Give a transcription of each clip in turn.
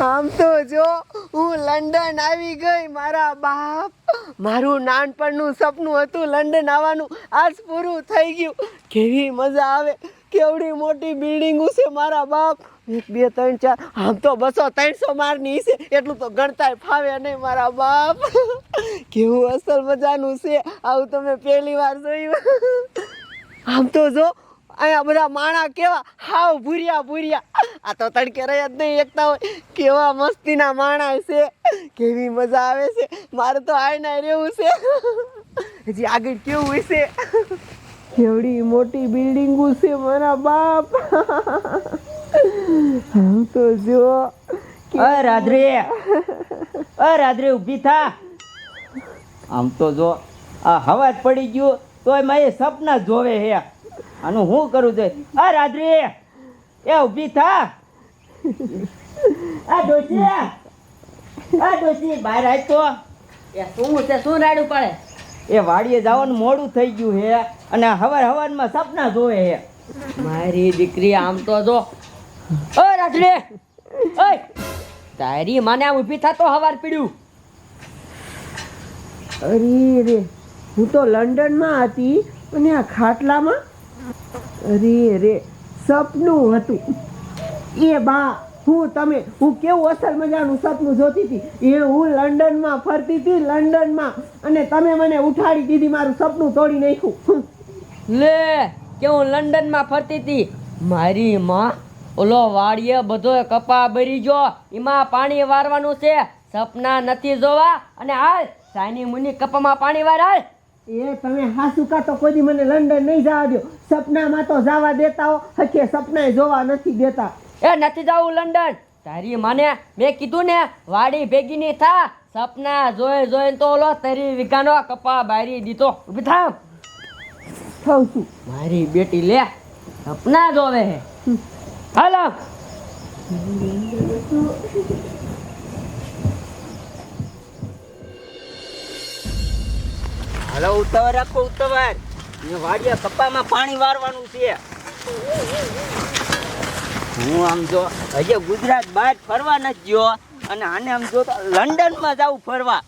આમ તો જો હું લંડન આવી ગઈ મારા બાપ. મારું નાનપણનું સપનું હતું લંડન આવવાનું, આજ પૂરું થઈ ગયું. કેવી મજા આવે, કેવડી મોટી બિલ્ડિંગો છે મારા બાપ. 1 2 3 4 આમ તો 200 300 માળની છે, એટલું તો ગણતાય ફાવે નહીં મારા બાપ. કેવું અસલ મજાનું છે, આવું તમે પહેલી વાર જોયું. આમ તો જો અહીંયા બધા માણા કેવા હાવ ભૂરિયા ભૂરિયા, આ તો તડકે રહ્યા જ નહીં એકતા હોય. કેવા મસ્તીના માણા છે, કેવી મજા આવે છે. મારે તો આયના રહેવું છે. હજી આગળ કેવું હશે, કેવડી મોટી બિલ્ડિંગો છે મારા બાપ. આમ તો જો રાત્રે ઊભી થા. આમ તો જો આ હવા જ પડી ગયું તોય મારે સપના જ જોવે હે. આનું શું કરું છે? રાત્રે એ ઊભી થા. ડોશી બહાર આય તો. એ શું છે, શું રાડું પડે? એ વાડીએ જવાનું મોડું થઈ ગયું હે અને હવારમાં સપના જોવે હે. મારી દીકરી આમ તો જો. રાત્રે તારી મને આમ ઊભી થા તો હવાર પીડ્યું. અરે રે, હું તો લંડનમાં હતી અને આ ખાટલામાં અરે રે સપનું હતું. એ બા હું કેવું અસલ મજાનું સપનું જોતી હતી. એ હું લંડનમાં ફરતી હતી લંડનમાં, અને તમે મને ઉઠાડી દીધી, મારું સપનું તોડી નાખ્યું. લે કે હું લંડનમાં ફરતી હતી. મારી માં ઓલો વાડીએ બધો કપા ભરી ગયો, એમાં પાણી વારવાનું છે. સપના નથી જોવા. અને હાલ સાની મુની કપામાં પાણી વાર હાલ. એ તમે હાસુ કા તો કોઈ દી મને લંડન નહીં જવા દો. સપનામાં તો જવા દેતા હો, હકે સપના જોવા નથી દેતા. એ નથી જાવું લંડન. તારી માને મેં કીધું ને વાડી ભેગી ની થા. સપના જોઈ જોઈને તો ઓલો 3 વીઘાનો કપા બારી દીધો. ઊભી થા. થઉં છું. મારી બેટી લે સપના જોવે હે. હાલો હાલો ઉતાવળ રાખો, ઉતાવળ. વાડીએ કપામાં પાણી વારવાનું છે. હું આમ જો હજી ગુજરાત બહાર ફરવા નથી ગયો અને આને આમ જો લંડનમાં જાઉં ફરવા.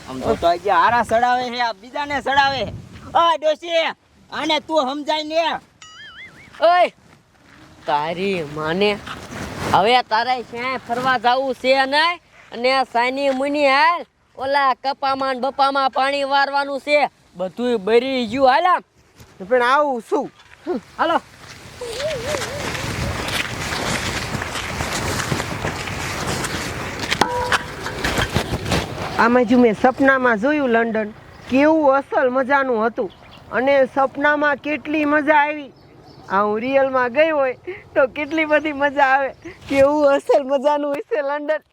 આમ તો હજી હારા સડાવે છે, આ બીજાને સડાવે. ડોશી આને તું સમજાય ને. ઓય તારી માને હવે તારે ક્યાંય ફરવા જવું છે નહીં. અને સાની મુની હાલ ઓલા કપામાં બપામાં પાણી વારવાનું છે. બધુંય બરી ગયું. હાલા પણ આવું શું? હાલો. આમાં જો મેં સપનામાં જોયું લંડન, કેવું અસલ મજાનું હતું. અને સપનામાં કેટલી મજા આવી. આ હું રિયલમાં ગઈ હોય તો કેટલી બધી મજા આવે. કેવું અસલ મજાનું હશે લંડન.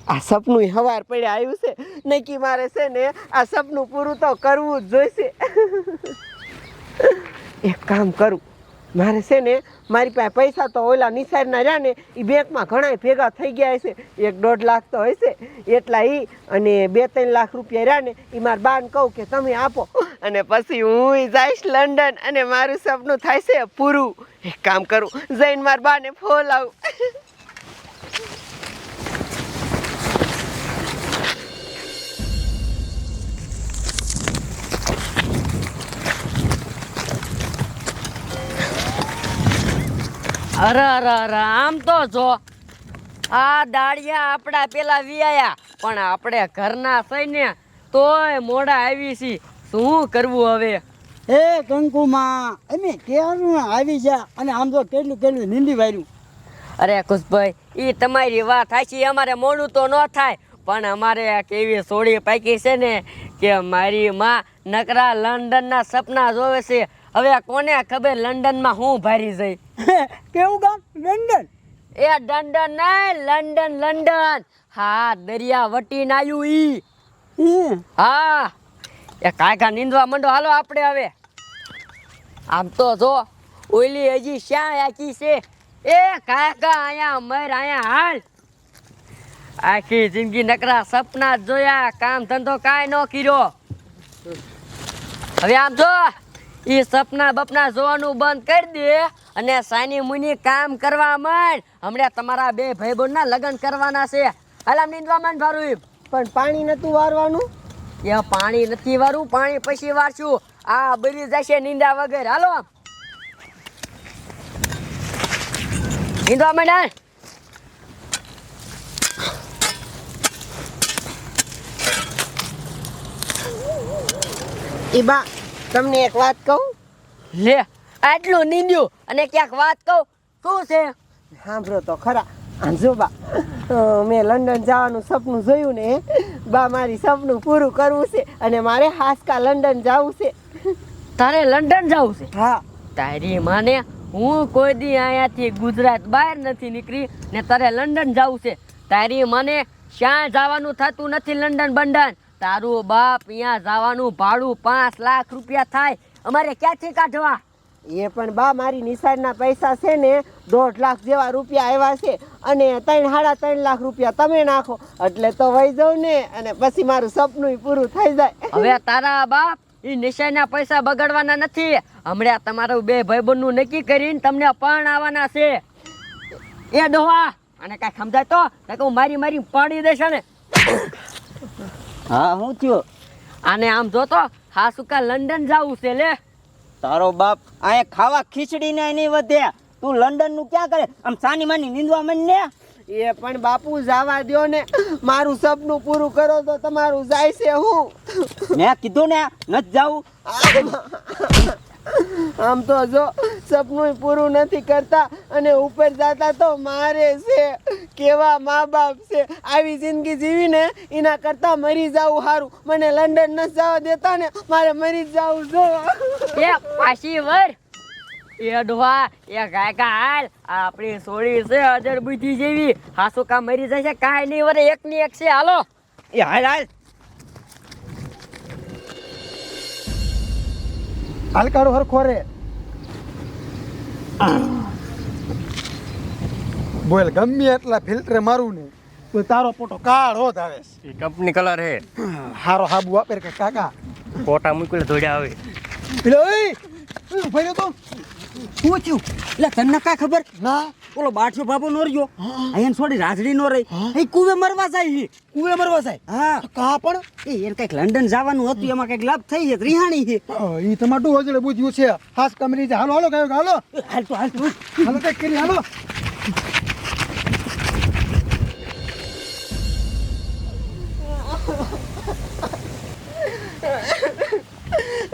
આ સપનું હવાર પડે આવ્યું છે. નક્કી મારે છે ને આ સપનું પૂરું તો કરવું જ જોઈશે. એક કામ કરું, મારે છે ને મારી પાસે પૈસા તો ઓલા નિસારના રહ્યા ને એ બેંકમાં ઘણા ભેગા થઈ ગયા હશે. 1-1.5 લાખ તો હશે. એટલા અને 2-3 લાખ રૂપિયા રહ્યા ને એ મારા બાને કહું કે તમે આપો, અને પછી હું જઈશ લંડન અને મારું સપનું થાય છે પૂરું. એક કામ કરું, જઈને મારા બાને ફોન આવું. અરે આમ તો જો આ દાળિયા આપણા પેલા વિયાયા, પણ આપણે ઘરના થઈને તોય મોડા આવી છી. શું કરવું હવે? એ કંકુમાં અમે ક્યારનું આવી જા અને આમ તો કેટલું નીંદી વાર્યું. અરે ખુશભાઈ, એ તમારી વાત થાય છે. અમારે મોડું તો ન થાય, પણ અમારે કેવી સોડી પાકી છે ને કે મારી માં નકરા લંડનના સપના જોવે છે. હવે કોને ખબર લંડનમાં હું ભારી જઈ. કેવું કામ? લંડન? એ લંડન નહીં, લંડન. હા, દરિયા વટીને આવ્યું ઈ. હા, એ કાકા નીંદવા માંડો. હાલો આપણે હવે. આમ તો જો ઓલી હજી શ્યાં આખી છે. એ કાકા અહીંયા મર, અહીંયા હાલ. આખી જિંદગી નકરા સપના જ જોયા, કામ ધંધો કાંઈ ન કર્યો. હવે આમ જો એ સપના બપના જોવાનું બંધ કરી દે અને સાની મુની કામ કરવા માંડ. હમણાં તમારા બે ભાઈબંધના લગ્ન કરવાના છે. હાલ આમ નીંદવા માંડ ભારું. પણ પાણી નતું વારવાનું. એ પાણી નથી વારું, પાણી પછી વારશું. આ બરી જશે નીંદા વગર. હાલો નીંદવા માંડ. એ બા તમને એક વાત કહું. લે આટલું નીંદ્યું અને ક્યાંક વાત કહું. શું છે? સાંભળો તો ખરા. જો બા મેં લંડન જવાનું સપનું જોયું ને બા મારી સપનું પૂરું કરવું છે અને મારે હાસકા લંડન જવું છે. તારે લંડન જવું છે? હા. તારી માને હું કોઈ દી અહીંયાથી ગુજરાત બહાર નથી નીકળી ને તારે લંડન જવું છે. તારી મને ક્યાં જવાનું થતું નથી. લંડન બંડન તારું બાપ અહીંયા જવાનું ભાડું 5 લાખ રૂપિયા થાય. અમારે ક્યાંથી કાઢવા? એ પણ બા મારી નિશાળના પૈસા છે ને 1.5 લાખ જેવા રૂપિયા આવ્યા છે અને 3-3.5 લાખ રૂપિયા તમે નાખો એટલે તો વહી જાઉં ને અને પછી મારું સપનું પૂરું થઈ જાય. હવે તારા બાપ એ નિશાળના પૈસા બગાડવાના નથી. હમણાં તમારું બે ભાઈબંધનું નક્કી કરીને તમને પણ આવવાના છે. એ ડોહા અને કાંઈ સમજાય તો હું મારી પાડી દેશે ને. હા હું થયો? આને આમ જોતો હા સુકા લંડન જવું છે. લે તારો બાપ અહીંયા ખાવા ખીચડી ને નહીં વધે. તું લંડન નું ક્યાં કરે? આમ સાની માની નીંદવા માંડ ને. એ પણ બાપુ જવા દ્યો ને મારું સપનું પૂરું કરો તો તમારું જાય છે. હું મેં કીધું ને નથી જાવું. આમ તો જો સપનું પૂરું નથી કરતા અને ઉપર જતા તો મારે છે. કેવા મા બાપ છે. આવી જિંદગી જીવીને એના કરતાં મરી જવું સારું. મને લંડન ન જવા દેતા ને મારે મરી જ જવું. જો એ પાછી વર એ ડોહા એ ગાયકા હાલ આપણી સોળી છે અજર બુદ્ધિ જેવી. હાસુ કા મરી જશે કાંઈ નહીં વરે એકની એક છે. હાલો એ હાલ હાલ. હાલકારો હરખો રે. બોલ ગમે એટલા ફિલ્ટર મારું ને તો તારો ફોટો કાળો જ આવે છે. એ કંપની કલર હે. હારો હાબુ વાપર કે કાકા. ફોટા મૂકીને ધોડ્યા આવે. એટલે ઓય ઉભો રહ્યો તો. શું થયું? એટલે તને કાંઈ ખબર? ના ઓલો બાઠિયો બાબો નો રહ્યો અહીંયા છોડી રાજડી નો રહી. એ કુવે મરવા જાય. કુવે મરવા જાય. હા કા પણ એ એને કઈક લંડન જવાનું હતું એમાં કઈક લાભ થઈ છે રિહાણી છે. ઈ તમારું હોજળે બુદ્ધિયું છે. ખાસ કમરી હાલો હાલો કયો હાલો હાલ તો હાલ તું. હાલો કઈક કરી હાલો.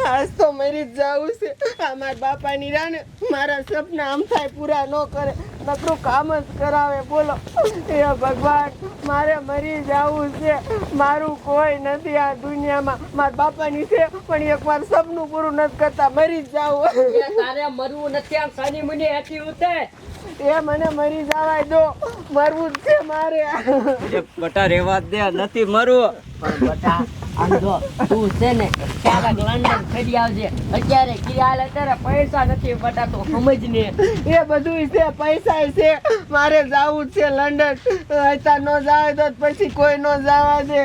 આજ તો મરી જ જવું છે. આ મારા બાપાની રાને મારા સપના આમ થાય પૂરા ન કરે નકરું કામ જ કરાવે. બોલો એ ભગવાન મારે મરી જવું છે. મારું કોઈ નથી આ દુનિયામાં. મારા બાપાની છે પણ એકવાર સપનું પૂરું નથી કરતા. મરી જ જવું. એ તારે મરવું નથી. આમ સાની મુની હેઠી ઉતર. એ મને મરી જવાય દો. મરવું જ છે મારે. એ બટા રેવા દે નથી મરવું. પણ બટા આમ જો તું છે ને ક્યારેક લંડન ફરી આવજે. અત્યારે કિરાલ અત્યારે પૈસા નથી બટા તો સમજ ને. એ બધું છે પૈસા છે. મારે જવું જ છે લંડન. અત્યારે ન જાય તો પછી કોઈ ન જવા દે.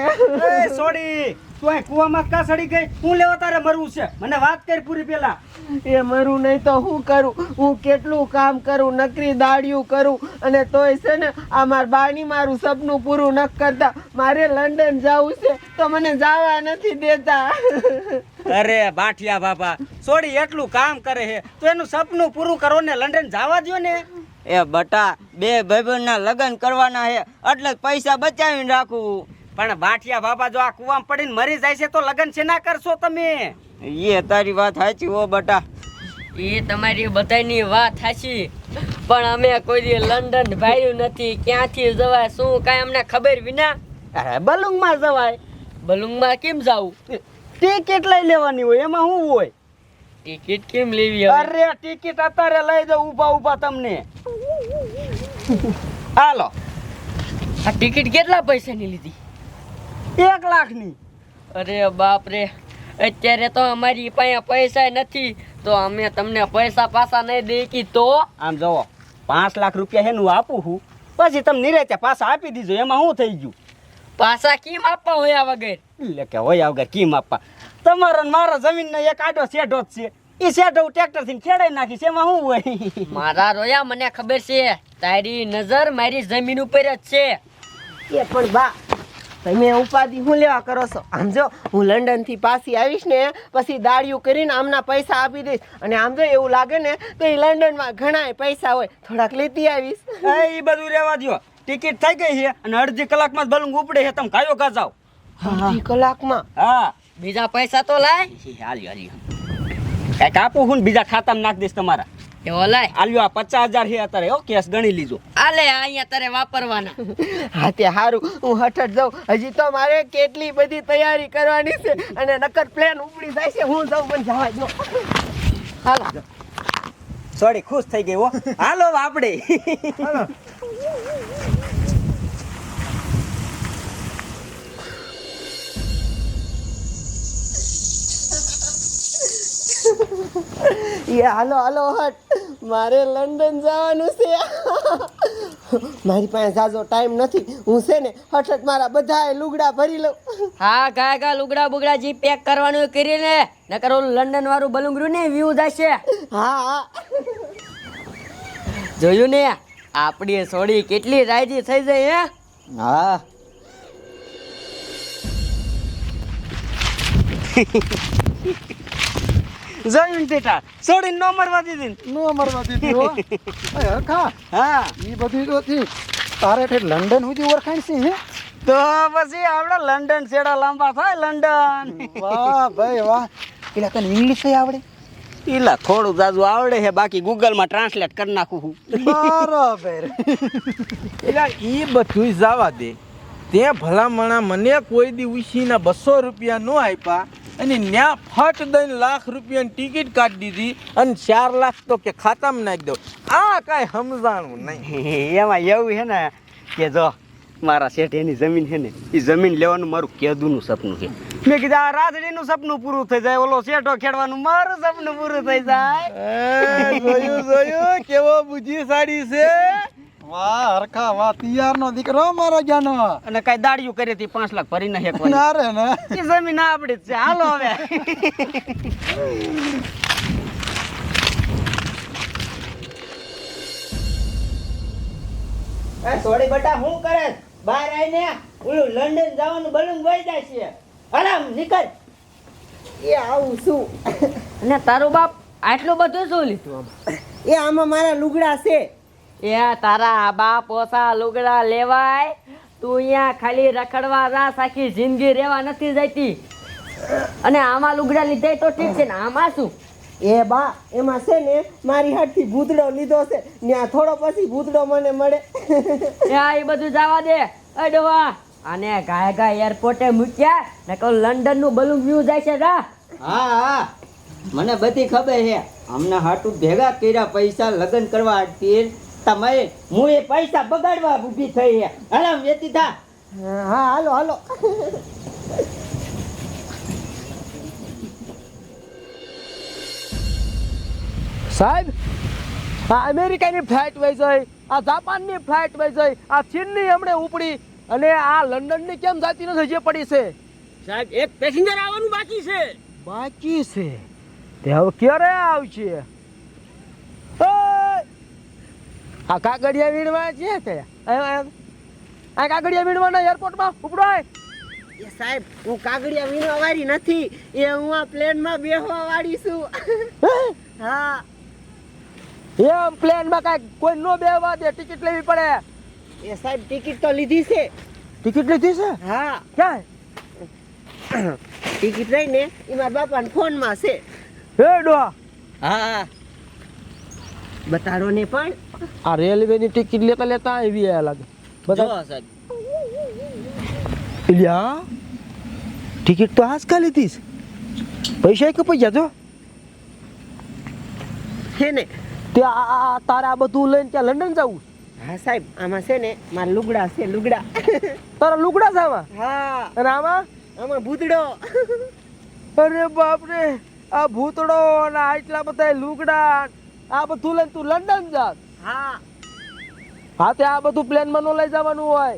એ સોડી તું આ કુવામાં કા સડી ગઈ? હું લેવા તારે મરવું છે? મને વાત કરી પૂરી પેલા. એ મરું નહીં તો શું કરું? હું કેટલું કામ કરું, નકરી દાડિયું કરું અને તોય છે ને આ મારા બાની મારું સપનું પૂરું ન કરતા. મારે લંડન જવું છે તો મને જવા નથી દેતા. અરે બાઠિયા બાપા સોડી એટલું કામ કરે છે તો એનું સપનું પૂરું કરો ને લંડન જવા દ્યો ને. એ બટા બે ભાઈબંધના લગ્ન કરવાના છે એટલે પૈસા બચાવીને રાખવું. પણ બાઠિયા બાપા જો આ કુવામાં પડીને મરી જાય છે તો લગ્ન છે ના કરશો તમે? એ તારી વાત સાચી હો બટા. એ તમારી બધાની વાત સાચી પણ અમે કોઈ દી લંડન ભાડ્યું નથી. ક્યાંથી જવાય શું કાંઈ અમને ખબર વિના. અરે બલુંગમાં જવાય. બલુંગમાં કેમ જાવું? ટિકિટ લઈ લેવાની હોય એમાં શું હોય? ટિકિટ કેમ લેવી હવે? અરે ટિકિટ અત્યારે લઈ દો ઊભા ઊભા તમને. હાલો. આ ટિકિટ કેટલા પૈસાની લીધી? 1 લાખની. અરે બાપ રે અત્યારે તો અમારી પાસે પૈસા નથી તો અમે તમને પૈસા પાછા નહીં દઈ કી તો. આમ જુઓ 5 લાખ રૂપિયા છે હું આપું છું પછી તમે નિરાતે પાછા આપી દીધો એમાં શું થઈ ગયું? પાછા કેમ આપવા હોય વગર? એટલે કે હોય વગર કેમ આપવા? તમારો ને મારો જમીનનો એક આડો શેઢો જ છે. એ શેઠ હું ટ્રેક્ટરથી ખેડાઈ નાખીશ એમાં શું હોય મારા રોયા મને ખબર છે તારી નજર મારી જમીન ઉપર જ છે. એ પણ બા તમે ઉપાધિ હું લેવા કરો છો? આમ જો હું લંડન થી પાછી આવીશ ને પછી દાડિયું કરીને આમના પૈસા આપી દઈશ અને આમ જો એવું લાગે ને તો એ લંડન માં ઘણા પૈસા હોય થોડાક લેતી આવીશ. એ બધું રહેવા દ્યો. ટિકિટ થઈ ગઈ છે અને અડધી કલાકમાં જ બલૂન ઉપડે છે. તમે કાયો કા જાવ. અડધી કલાકમાં? હા બીજા પૈસા તો લાય. કઈક આપું હું ને બીજા ખાતામાં નાખ દઈશ તમારા. એવો લાય. આલ્યો આ 50,000 છે અત્યારે હો કેસ ગણી લીજો. આલે અહીંયા તારે વાપરવાના. હા તે સારું હું હઠ જાઉં. હજી તો મારે કેટલી બધી તૈયારી કરવાની છે અને નકર પ્લેન ઉપડી જાય છે. હું જાઉં પણ જવા દો. હાલો સોરી ખુશ થઈ ગઈ હો. હાલો આપણે એ હાલો હાલો હટ મારે લંડન જવાનું છે. મારી પાસે જાજો ટાઈમ નથી. હું છે ને હઠ મારા બધા લુગડા ભરી લઉં. હા ગા લુગડા બુગડા જે પેક કરવાનું એ કરીને નકર ઓલું લંડન વાળું બલુંગરું ને વ્યૂ જશે. હા હા જોયું ને આપણી સોડી કેટલી રાજી થઈ જાય હે. હા જોયું ટેટા છોડીને નો મરવા દીધી નો મરવા દીધી હો. અય હરખા હા ઈ બધી તો થી તારે ઠેઠ લંડન સુધી ઓળખાણ છે હે? તો પછી આપણે લંડન છેડા લાંબા થાય લંડન. વાહ ભાઈ વાહ. એટલે તને ઇંગ્લિશ આવડે? ઈલા થોડું જાજુ આવડે છે બાકી ગૂગલમાં ટ્રાન્સલેટ કરી નાખું હું. બરાબર. એટલે એ બધું જવા દે. તે ભલામણા મને કોઈ દી ઉછીના 200 રૂપિયા ન આપ્યા અને ન્યા ફટ દઈને ₹1,00,000 ટિકિટ કાઢી દીધી અને 4 લાખ તો કે ખાતામાં નાખી દો. આ કાંઈ સમજાણું નહીં. એમાં એવું છે ને કે જો મારા શેઠ એની જમીન છે ને એ જમીન લેવાનું મારું કેદુનું સપનું છે. મેં કીધું આ રાજડીનું સપનું પૂરું થઈ જાય ઓલો શેઠો ખેડવાનું મારું સપનું પૂરું થઈ જાય. જોયું કેવો બુદ્ધિશાળી છે. વાહ હરખા વાહ. તિયારનો દીકરો મારો જાનો. અને કઈ દાડિયું કરી હતી 5 લાખ ભરી નાખે એક વાર. ના રે ના. એ જમીન આપણી જ છે. હાલો હવે સોડી બેટા શું કરે બહાર આવીને ઓલું લંડન જવાનું બલૂન વહી જાય છે. આરામ નીકળ. એ આવું શું? અને તારું બાપ આટલું બધું શું લીધું? એ આમાં મારા લુગડા છે. એ તારા બાપ ઓછા લુગડા લેવાય. તું અહીંયા ખાલી રખડવા રાસ આખી જિંદગી રહેવા નથી જતી. અને આમાં લુગડા લીધા તો ઠીક છે ને આમાં શું? એ બા એમાં છે ને મારી હાથથી ભૂતડો લીધો છે. ત્યાં થોડો પછી ભૂતડો મને મળે. એ બધું જવા દે. અડવા અને ગાય એરપોર્ટે મૂક્યા ને કહું લંડન નું બલૂન વ્યૂ જાય છે જા. હા મને બધી ખબર છે. અમને હાટું ભેગા કર્યા પૈસા લગ્ન કરવા હતી તમે હું એ પૈસા બગાડવા ઊભી થઈ છે. આરામ વેતી થા. હા હાલો હાલો. સાહેબ આ અમેરિકાની ફ્લાઇટ વહી જાય, આ જાપાનની ફ્લાઇટ વહી જાય, આ ચીનની હમણે ઉપડી અને આ લંડનની કેમ જાતી નથી હજી પડી છે? સાહેબ એક પેસેન્જર આવવાનું બાકી છે. બાકી છે તે હવે ક્યારે આવશે? ઓય! આ કાગડિયા વીણવા છે તે આ કાગડિયા વીણવાના એરપોર્ટમાં ઉપડાય. એ સાહેબ હું કાગડિયા વીણવા વાળી નથી. એ હું આ પ્લેનમાં બેસવા વાળી છું. હા એમ પ્લેનમાં કાંઈ કોઈ નો બેવા દે, ટિકિટ લેવી પડે. એ સાહેબ ટિકિટ તો લીધી છે. ટિકિટ લીધી છે? હા ક્યાં? ટિકિટ લઈને એ મારા બાપાના ફોનમાં છે. હે ડોહા, હા બતાડો ને પણ. આ રેલવેની ટિકિટ લેતા લેતા આવી ગયા લાગે બધા. જો સાહેબ લ્યા ટિકિટ તો આજકાલ લીધી છે, પૈસા કપાઈ ગયા જો. છે ને તે તારે આ બધું લઈને ત્યાં લંડન જવું? હા સાહેબ આમાં છે ને મારા લુગડા છે લુગડા. તારા લુગડા છે આમાં? હા અને આમાં? આમાં ભૂતડો. અરે બાપરે, આ ભૂતડો અને આટલા બધા લુગડા આ બધું લઈને તું લંડન જા? હા હા તે આ બધું પ્લેનમાં નો લઈ જવાનું હોય.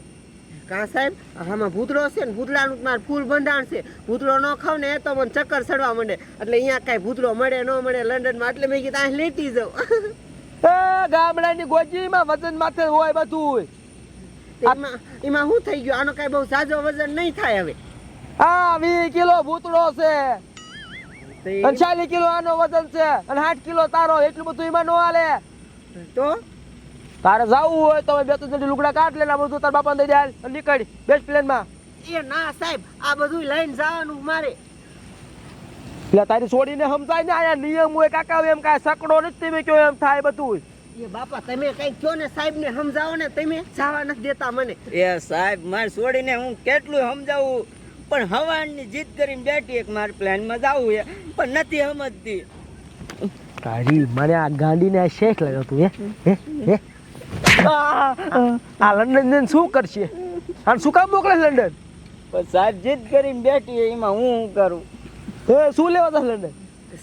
કા સાહેબ આમાં ભૂતળો છે ને ભૂતળાનું મારે ફૂલ બંધાણ છે. ભૂતળો ન ખાવ ને તો મને ચક્કર ચડવા માંડે. એટલે અહીંયા કાંઈ ભૂતળો મળે ન મળે લંડનમાં, એટલે મેં કીધું અહીં લેતી જાઉં. ગામડાની ગોજીમાં વજન માથે હોય બધું. એમાં શું થઈ ગયું? આનો કાંઈ બહુ ઝાઝો વજન નહીં થાય હવે. આ 20 કિલો ભૂતળો છે તો અને 40 કિલો આનો વજન છે અને 60 કિલો તારો. એટલું બધું એમાં ન હાલે. તો તારે જાવું હોય તો બે ત્રણ લુગડા કાઢ લે, બધું તાર બાપા દઈ દે અને નીકળ બેસ્ટ પ્લેન માં. એ ના સાહેબ, આ બધું લઈને જવાનું મારે. એટલે તારી છોડીને સમજાય ને આયા નિયમ હોય કાકા, એમ કાંઈ સકડો નથી તમે કયો એમ થાય બધું. એ બાપા તમે કઈ કયો ને સાહેબ ને સમજાવો ને, તમે જવા નથી દેતા મને. એ સાહેબ મારે છોડીને હું કેટલું સમજાવું, પણ હવાની જીદ કરીને બેઠી એક મારે પ્લાનમાં જવું છે પણ નથી સમજતી. તારી મને આ ગાંડીને શેઠ લાગ્યો તું. હે આ લંડન શું કરશે? અને શું કામ મોકલે લંડન? પણ સાહેબ જીદ કરીને બેઠી એમાં હું શું કરું? શું લેવા તા લંડન?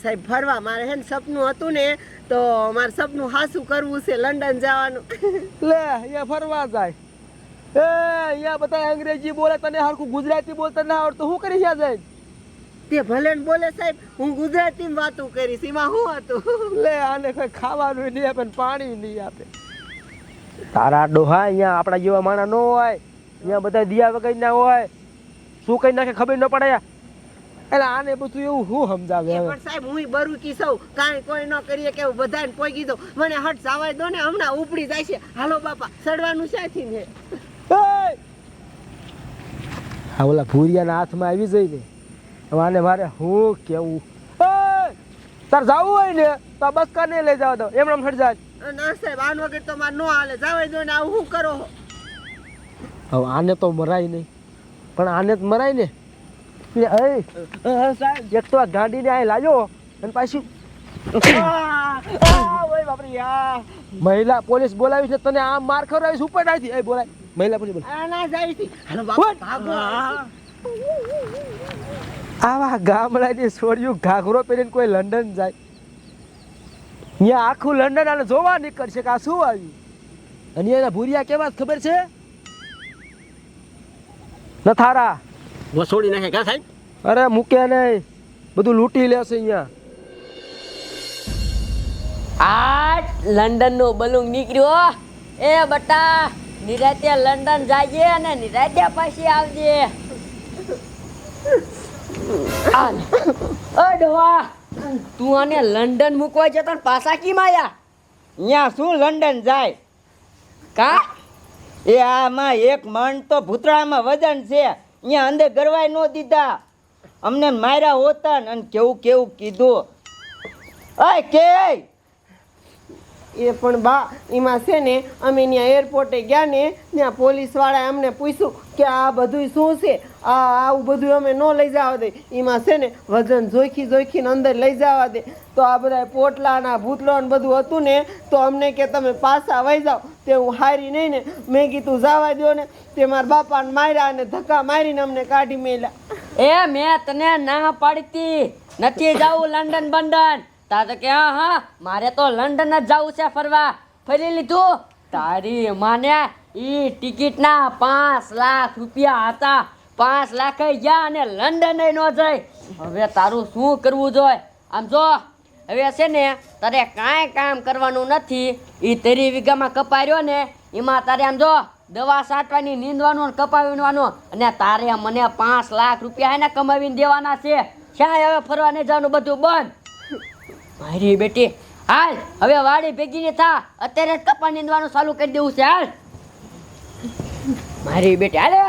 સાહેબ ફરવા મારે હે ને સપનું હતું ને, તો મારે સપનું હાસું કરવું છે, લંડન જવાનું. લે અહીંયા ફરવા જાય. અહીંયા બધા અંગ્રેજી બોલે, તને હરખું ગુજરાતી બોલતા ના આવડતું, શું કરી જાય? તે ભલે ને બોલે સાહેબ, હું ગુજરાતીમાં વાતું કરીશ, એમાં શું હતું? લે આને કોઈ ખાવાનું નહીં આપે ને પાણી નહીં આપે. તારા ડોહા અહીંયા આપણા જેવા માણસ ન હોય, અહીંયા બધા દિયા વગર ના હોય, શું કઈ નાખે ખબર ન પડે. એટલે આને બધું એવું શું સમજાવે હવે? પણ સાહેબ હું બરુકી સૌ કાંઈ કોઈ ન કરીએ કે બધાને પોગી દો. મને હટ જવાય દો ને, હમણાં ઉપડી જાય છે. હાલો બાપા, સડવાનું શાથી ને. હા ઓલા ભૂરિયાના હાથમાં આવી જઈ ને, આને મારે શું કેવું? તાર જવું હોય ને તો બસ કાર નહીં લઈ જવા દો, એમ નામ છડી જાય. ના સાહેબ, આન વગર તો મારે ન હાલે. જવાય દો ને, આવું શું કરો? હવે આને તો મરાય નહીં, પણ આને જ મરાય ને. સાહેબ એક તો આ ગાડીને આ લાવ્યો અને પાછી મહિલા પોલીસ બોલાવી છે, તને આમ માર ખવડાવીશ ઉપર નાખી. એ બોલાય મહિલા પોલીસ બોલાય. આ ના જાય છે. હાલો બાપા, ભાગો. આવા ગામડાની છોડ્યું ઘાઘરો પહેરીને કોઈ લંડન જાય, અહીંયા આખું લંડન આને જોવા નીકળશે કે આ શું આવ્યું. અને એના ભૂરિયા કેવા ખબર છે? નથારા વસોડી નાખે કા સાહેબ? અરે મૂકે નહીં, બધું લૂંટી લેશે અહીંયા. આ લંડન નું બલૂન નીકળ્યો. એ બટા, નિરાતે લંડન જાજે અને નિરાતે પાછી આવજે. ડોહા, તું આને લંડન મૂકવા જતો ને પાછા કેમ આયા? અહીંયા શું લંડન જાય? કા એ આમાં એક મણ તો ભૂતળામાં વજન છે, અહીંયા અંદર ગરવાય ન દીધા. અમને માર્યા હોતા ને, અને કેવું કેવું કીધું. અય કે એ પણ બા, એમાં છે ને અમે ત્યાં એરપોર્ટે ગયા ને, ત્યાં પોલીસવાળાએ અમને પૂછ્યું કે આ બધું શું છે, આવું બધું અમે ન લઈ જવા દે. એમાં છે ને વજન જોઈખીને અંદર લઈ જવા દે. તો આ બધા પોટલાના ભૂતલો ને બધું હતું ને, તો અમને કે તમે પાછા વહી જાઓ. તે હું હારી નહીં ને, મેં કીધું જવા દો ને. તે મારા બાપાને માર્યા અને ધક્કા મારીને અમને કાઢી મેલ્યા. એ મેં તને ના પાડતી નથી જાવું લંડન બંડન. તા તો કે હા મારે તો લંડન જ જવું છે ફરવા. ફરી લીધું? તારી માને ઈ ટિકિટના 5 લાખ રૂપિયા હતા. 5 લાખ ગયા અને લંડન ન જાય. હવે તારું શું કરવું જોઈએ? આમ જો, હવે છે ને તારે કાંઈ કામ કરવાનું નથી. એ 30 વીઘામાં કપાર્યો ને, એમાં તારે આમ જો દવા છાંટવાની, નીંદવાનું, કપાવવાનું, અને તારે મને 5 લાખ રૂપિયા એને કમાવીને દેવાના છે. ક્યાંય હવે ફરવા નહીં જવાનું, બધું બંધ. મારી બેટી હાલ, હવે વાડી ભેગી ને થા, અત્યારે જ કપા નીંદવાનું ચાલુ કરી દેવું છે. હાલ મારી બેટી, હાલે.